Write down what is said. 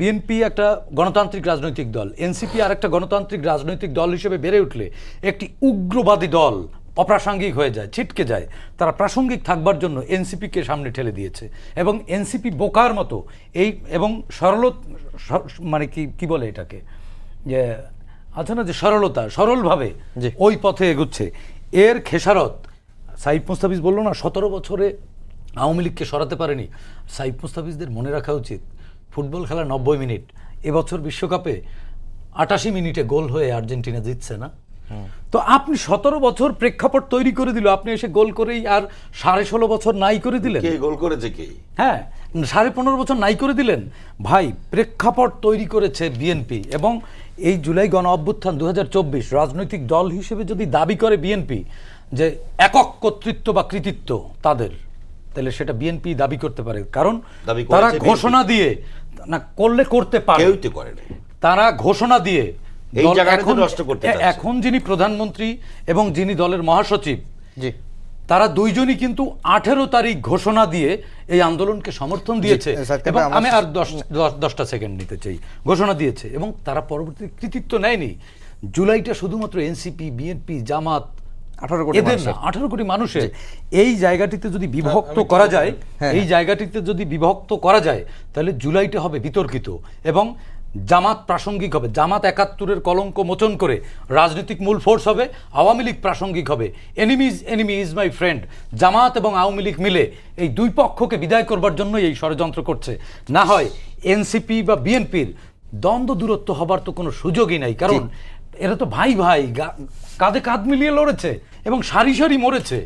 BNP একটা গণতান্ত্রিক রাজনৈতিক দল, এনসিপি আর একটা গণতান্ত্রিক রাজনৈতিক দল হিসেবে বেড়ে উঠলে একটি উগ্রবাদী দল অপ্রাসঙ্গিক হয়ে যায়, ছিটকে যায়। তারা প্রাসঙ্গিক থাকবার জন্য এনসিপিকে সামনে ঠেলে দিয়েছে এবং এনসিপি বোকার মতো এই এবং মানে কি বলে এটাকে, যে আছে না যে সরলভাবে ওই পথে এগুচ্ছে। এর খেসারত সাইফ মুস্তাফিজ বললো না 17 বছরে আওয়ামী লীগকে সরাতে পারেনি। সাইফ মুস্তাফিজদের মনে রাখা উচিত ফুটবল খেলা 90 মিনিট, এবছর বিশ্বকাপে 88 মিনিটে গোল হয়ে আর্জেন্টিনা জিতছে না। তো আপনি 17 বছর প্রেক্ষাপট তৈরি করে দিল, আপনি এসে গোল করেই আর 16.5 বছর নাই করে দিলেন। কে গোল করেছে কে? হ্যাঁ, 15.5 বছর নাই করে দিলেন। ভাই, প্রেক্ষাপট তৈরি করেছে বিএনপি এবং এই জুলাই গণ অভ্যুত্থান 2024 রাজনৈতিক দল হিসেবে যদি দাবি করে বিএনপি যে একক কর্তৃত্ব বা কৃতিত্ব তাদের, তাহলে সেটা বিএনপি দাবি করতে পারে, কারণ তারা ঘোষণা দিয়ে না করলে করতে পারে, কেউই তো করে না। তারা ঘোষণা দিয়ে এই জায়গাটা নষ্ট করতে চাচ্ছে। এখন যিনি প্রধানমন্ত্রী এবং যিনি দলের মহাসচিব, তারা দুইজনই কিন্তু 18 তারিখ ঘোষণা দিয়ে এই আন্দোলনকে সমর্থন দিয়েছে এবং আমি আর 10টা সেকেন্ড নিতে চাই। ঘোষণা দিয়েছে এবং তারা পরবর্তী কৃতিত্ব নেয়নি। জুলাইটা শুধুমাত্র এনসিপি, বিএনপি, জামাত, 18 কোটি মানুষের এই জায়গাটিতে যদি বিভক্ত করা যায়, এই জায়গাটিতে যদি বিভক্ত করা যায়, তাহলে জুলাইটা হবে বিতর্কিত এবং জামাত প্রাসঙ্গিক হবে। জামাত 71-এর কলঙ্ক মোচন করে রাজনৈতিক মূল ফোর্স হবে, আওয়ামী লীগ প্রাসঙ্গিক হবে। Enemy is my friend. Jamaat এবং আওয়ামী লীগ মিলে এই দুই পক্ষকে বিদায় করবার জন্য এই ষড়যন্ত্র করছে। না হয় এনসিপি বা বিএনপির দ্বন্দ্ব দূরত্ব হবার তো কোনো সুযোগই নাই, কারণ এরা তো ভাই ভাই কাঁধে কাঁধ মিলিয়ে লড়েছে এবং সারি সারি মরেছে।